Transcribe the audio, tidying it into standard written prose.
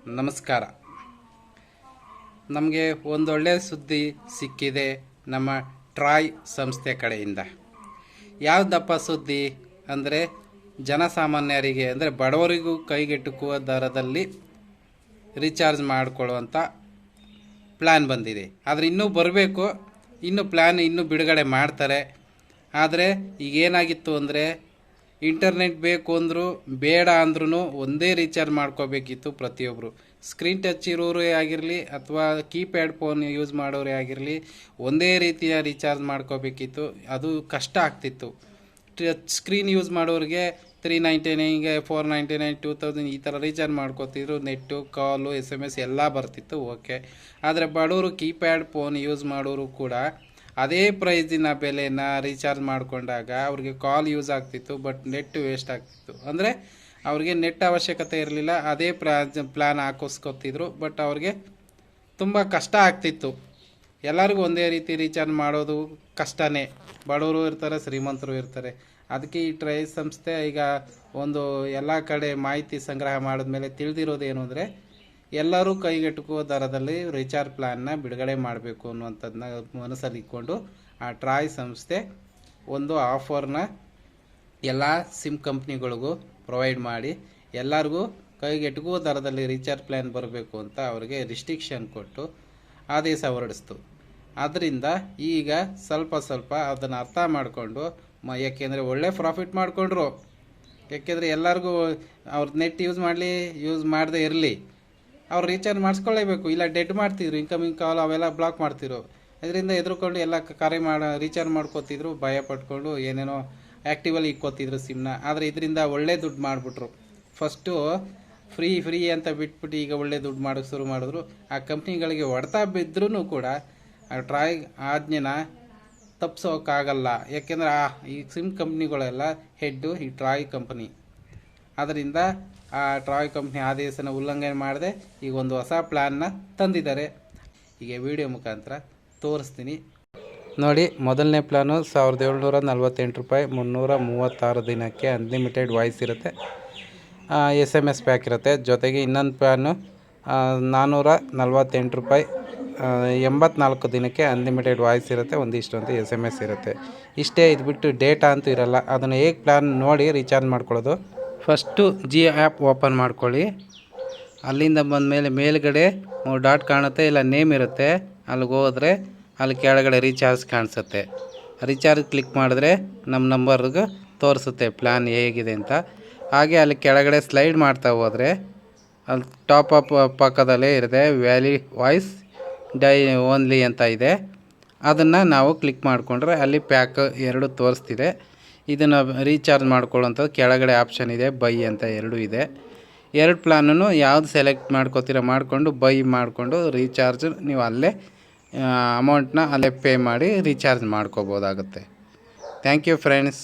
ನಮಸ್ಕಾರ. ನಮಗೆ ಒಂದೊಳ್ಳೆ ಸುದ್ದಿ ಸಿಕ್ಕಿದೆ ನಮ್ಮ ಟ್ರಾಯ್ ಸಂಸ್ಥೆ ಕಡೆಯಿಂದ. ಯಾವುದಪ್ಪ ಸುದ್ದಿ ಅಂದರೆ, ಜನಸಾಮಾನ್ಯರಿಗೆ ಅಂದರೆ ಬಡವರಿಗೂ ಕೈಗೆಟುಕುವ ದರದಲ್ಲಿ ರೀಚಾರ್ಜ್ ಮಾಡಿಕೊಳ್ಳುವಂಥ ಪ್ಲ್ಯಾನ್ ಬಂದಿದೆ. ಆದರೆ ಇನ್ನೂ ಬರಬೇಕು, ಇನ್ನೂ ಪ್ಲ್ಯಾನ್ ಇನ್ನೂ ಬಿಡುಗಡೆ ಮಾಡ್ತಾರೆ. ಆದರೆ ಈಗೇನಾಗಿತ್ತು ಅಂದರೆ, ಇಂಟರ್ನೆಟ್ ಬೇಕು ಅಂದರೂ ಬೇಡ ಅಂದ್ರೂ ಒಂದೇ ರೀಚಾರ್ಜ್ ಮಾಡ್ಕೋಬೇಕಿತ್ತು ಪ್ರತಿಯೊಬ್ಬರು. ಸ್ಕ್ರೀನ್ ಟಚ್ ಇರೋರೇ ಆಗಿರಲಿ ಅಥವಾ ಕೀಪ್ಯಾಡ್ ಫೋನ್ ಯೂಸ್ ಮಾಡೋರೇ ಆಗಿರಲಿ, ಒಂದೇ ರೀತಿಯ ರೀಚಾರ್ಜ್ ಮಾಡ್ಕೋಬೇಕಿತ್ತು. ಅದು ಕಷ್ಟ ಆಗ್ತಿತ್ತು. ಟಚ್ ಸ್ಕ್ರೀನ್ ಯೂಸ್ ಮಾಡೋರಿಗೆ 399ಗೆ 499 2000 ಈ ಥರ ರೀಚಾರ್ಜ್ ಮಾಡ್ಕೋತಿದ್ರು. ನೆಟ್ಟು, ಕಾಲು, SMS ಎಲ್ಲ ಬರ್ತಿತ್ತು, ಓಕೆ. ಆದರೆ ಬಡವರು ಕೀಪ್ಯಾಡ್ ಫೋನ್ ಯೂಸ್ ಮಾಡೋರು ಕೂಡ ಅದೇ ಪ್ರೈಸಿನ ಬೆಲೆನ ರೀಚಾರ್ಜ್ ಮಾಡಿಕೊಂಡಾಗ ಅವ್ರಿಗೆ ಕಾಲ್ ಯೂಸ್ ಆಗ್ತಿತ್ತು, ಬಟ್ ನೆಟ್ ವೇಸ್ಟ್ ಆಗ್ತಿತ್ತು. ಅಂದರೆ ಅವ್ರಿಗೆ ನೆಟ್ ಅವಶ್ಯಕತೆ ಇರಲಿಲ್ಲ, ಅದೇ ಪ್ಲ್ಯಾನ್ ಹಾಕಿಸ್ಕೊತಿದ್ರು, ಬಟ್ ಅವ್ರಿಗೆ ತುಂಬ ಕಷ್ಟ ಆಗ್ತಿತ್ತು. ಎಲ್ಲರಿಗೂ ಒಂದೇ ರೀತಿ ರೀಚಾರ್ಜ್ ಮಾಡೋದು ಕಷ್ಟನೇ. ಬಡವರು ಇರ್ತಾರೆ, ಶ್ರೀಮಂತರು ಇರ್ತಾರೆ. ಅದಕ್ಕೆ ಈ ಟ್ರೈ ಸಂಸ್ಥೆ ಈಗ ಒಂದು ಎಲ್ಲ ಕಡೆ ಮಾಹಿತಿ ಸಂಗ್ರಹ ಮಾಡಿದ್ಮೇಲೆ ತಿಳಿದಿರೋದೇನು ಅಂದರೆ, ಎಲ್ಲರೂ ಕೈಗೆಟುಕುವ ದರದಲ್ಲಿ ರೀಚಾರ್ಜ್ ಪ್ಲ್ಯಾನ್ನ ಬಿಡುಗಡೆ ಮಾಡಬೇಕು ಅನ್ನುವಂಥದ್ದನ್ನ ಮನಸ್ಸಲ್ಲಿ ಇಟ್ಕೊಂಡು ಆ ಟ್ರಾಯ್ ಸಂಸ್ಥೆ ಒಂದು ಆಫರ್ನ ಎಲ್ಲ ಸಿಮ್ ಕಂಪ್ನಿಗಳಿಗೂ ಪ್ರೊವೈಡ್ ಮಾಡಿ ಎಲ್ಲರಿಗೂ ಕೈಗೆಟುಕುವ ದರದಲ್ಲಿ ರೀಚಾರ್ಜ್ ಪ್ಲ್ಯಾನ್ ಬರಬೇಕು ಅಂತ ಅವರಿಗೆ ರಿಸ್ಟ್ರಿಕ್ಷನ್ ಕೊಟ್ಟು ಆದೇಶ ಹೊರಡಿಸ್ತು. ಅದರಿಂದ ಈಗ ಸ್ವಲ್ಪ ಅದನ್ನು ಅರ್ಥ ಮಾಡಿಕೊಂಡು, ಯಾಕೆಂದರೆ ಒಳ್ಳೆ ಪ್ರಾಫಿಟ್ ಮಾಡಿಕೊಂಡ್ರು. ಯಾಕೆಂದರೆ ಎಲ್ಲರಿಗೂ ಅವ್ರ ನೆಟ್ ಯೂಸ್ ಮಾಡದೇ ಇರಲಿ, ಅವ್ರು ರೀಚಾರ್ಜ್ ಮಾಡಿಸ್ಕೊಳ್ಳೇಬೇಕು. ಇಲ್ಲ ಡೆಡ್ ಮಾಡ್ತಿದ್ರು, ಇನ್ಕಮಿಂಗ್ ಕಾಲ್ ಅವೆಲ್ಲ ಬ್ಲಾಕ್ ಮಾಡ್ತಿದ್ರು. ಇದರಿಂದ ಎದುರುಕೊಂಡು ಎಲ್ಲ ರೀಚಾರ್ಜ್ ಮಾಡ್ಕೋತಿದ್ರು, ಭಯ ಪಟ್ಕೊಂಡು ಏನೇನೋ ಆ್ಯಕ್ಟಿವಲ್ಲಿ ಇಕ್ಕೋತಿದ್ರು ಸಿಮ್ನ. ಆದರೆ ಇದರಿಂದ ಒಳ್ಳೆ ದುಡ್ಡು ಮಾಡಿಬಿಟ್ರು. ಫಸ್ಟು ಫ್ರೀ ಅಂತ ಬಿಟ್ಬಿಟ್ಟು ಈಗ ಒಳ್ಳೆ ದುಡ್ಡು ಮಾಡೋಕ್ಕೆ ಶುರು ಮಾಡಿದ್ರು. ಆ ಕಂಪ್ನಿಗಳಿಗೆ ಹೊಡೆತ ಬಿದ್ದರೂ ಕೂಡ ಆ ಟ್ರಾಯ್ ಆಜ್ಞೆನ ತಪ್ಪಿಸೋಕ್ಕಾಗಲ್ಲ. ಯಾಕೆಂದರೆ ಈ ಸಿಮ್ ಕಂಪ್ನಿಗಳೆಲ್ಲ ಹೆಡ್ಡು ಈ ಟ್ರಾಯ್ ಕಂಪ್ನಿ. ಅದರಿಂದ ಆ ಟ್ರಾಯ್ ಕಂಪ್ನಿ ಆದೇಶನ ಉಲ್ಲಂಘನೆ ಮಾಡದೆ ಈಗ ಒಂದು ಹೊಸ ಪ್ಲ್ಯಾನ್ನ ತಂದಿದ್ದಾರೆ. ಈಗ ವಿಡಿಯೋ ಮುಖಾಂತರ ತೋರಿಸ್ತೀನಿ ನೋಡಿ. ಮೊದಲನೇ ಪ್ಲ್ಯಾನು 1748 ರೂಪಾಯಿ, 336 ದಿನಕ್ಕೆ ಅನ್ಲಿಮಿಟೆಡ್ ವಾಯ್ಸ್ ಇರುತ್ತೆ, SMS ಪ್ಯಾಕ್ ಇರುತ್ತೆ. ಜೊತೆಗೆ ಇನ್ನೊಂದು ಪ್ಲ್ಯಾನು 448 ರೂಪಾಯಿ, 84 ದಿನಕ್ಕೆ ಅನ್ಲಿಮಿಟೆಡ್ ವಾಯ್ಸ್ ಇರುತ್ತೆ, ಒಂದಿಷ್ಟೊಂದು SMS ಇರುತ್ತೆ. ಇಷ್ಟೇ, ಇದು ಬಿಟ್ಟು ಡೇಟಾ ಅಂತೂ ಇರಲ್ಲ. ಅದನ್ನು ಹೇಗೆ ಪ್ಲ್ಯಾನ್ ನೋಡಿ ರೀಚಾರ್ಜ್ ಮಾಡ್ಕೊಳ್ಳೋದು. ಫಸ್ಟು ಜಿಯೋ ಆ್ಯಪ್ ಓಪನ್ ಮಾಡ್ಕೊಳ್ಳಿ. ಅಲ್ಲಿಂದ ಬಂದಮೇಲೆ ಮೇಲ್ಗಡೆ 3 ಡಾಟ್ ಕಾಣುತ್ತೆ, ಇಲ್ಲ ನೇಮ್ ಇರುತ್ತೆ. ಅಲ್ಲಿಗೆ ಹೋದರೆ ಅಲ್ಲಿ ಕೆಳಗಡೆ ರೀಚಾರ್ಜ್ ಕಾಣಿಸುತ್ತೆ. ರೀಚಾರ್ಜ್ ಕ್ಲಿಕ್ ಮಾಡಿದ್ರೆ ನಮ್ಮ ನಂಬರ್ಗೆ ತೋರಿಸುತ್ತೆ ಪ್ಲ್ಯಾನ್ ಹೇಗಿದೆ ಅಂತ. ಹಾಗೆ ಅಲ್ಲಿ ಕೆಳಗಡೆ ಸ್ಲೈಡ್ ಮಾಡ್ತಾ ಹೋದರೆ ಅಲ್ಲಿ ಟಾಪ್ ಅಪ್ ಪಕ್ಕದಲ್ಲೇ ಇರುತ್ತೆ ವ್ಯಾಲಿ ವಾಯ್ಸ್ ಡೈ ಓನ್ಲಿ ಅಂತ ಇದೆ. ಅದನ್ನು ನಾವು ಕ್ಲಿಕ್ ಮಾಡಿಕೊಂಡ್ರೆ ಅಲ್ಲಿ ಪ್ಯಾಕ್ 2 ತೋರಿಸ್ತಿದೆ. ಇದನ್ನು ರೀಚಾರ್ಜ್ ಮಾಡ್ಕೊಳ್ಳೋಂಥದ್ದು ಕೆಳಗಡೆ ಆಪ್ಷನ್ ಇದೆ, ಬೈ ಅಂತ 2 ಇದೆ. 2 ಪ್ಲ್ಯಾನನ್ನು ಯಾವ್ದು ಸೆಲೆಕ್ಟ್ ಮಾಡಿಕೊಂಡು ಬೈ ಮಾಡಿಕೊಂಡು ರೀಚಾರ್ಜ್ ನೀವು ಅಲ್ಲೇ ಅಮೌಂಟ್ನ ಅಲ್ಲೇ ಪೇ ಮಾಡಿ ರೀಚಾರ್ಜ್ ಮಾಡ್ಕೋಬೋದಾಗುತ್ತೆ. Thank you friends.